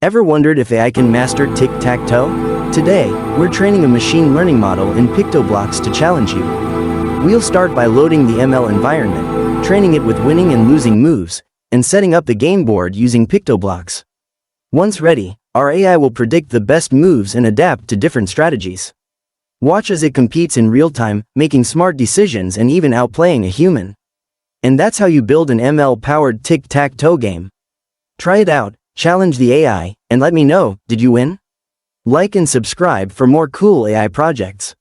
Ever wondered if AI can master tic-tac-toe? Today, we're training a machine learning model in PictoBlox to challenge you. We'll start by loading the ML environment, training it with winning and losing moves, and setting up the game board using PictoBlox. Once ready, our AI will predict the best moves and adapt to different strategies. Watch as it competes in real time, making smart decisions and even outplaying a human. And that's how you build an ML-powered tic-tac-toe game. Try it out, challenge the AI, and let me know, did you win? Like and subscribe for more cool AI projects.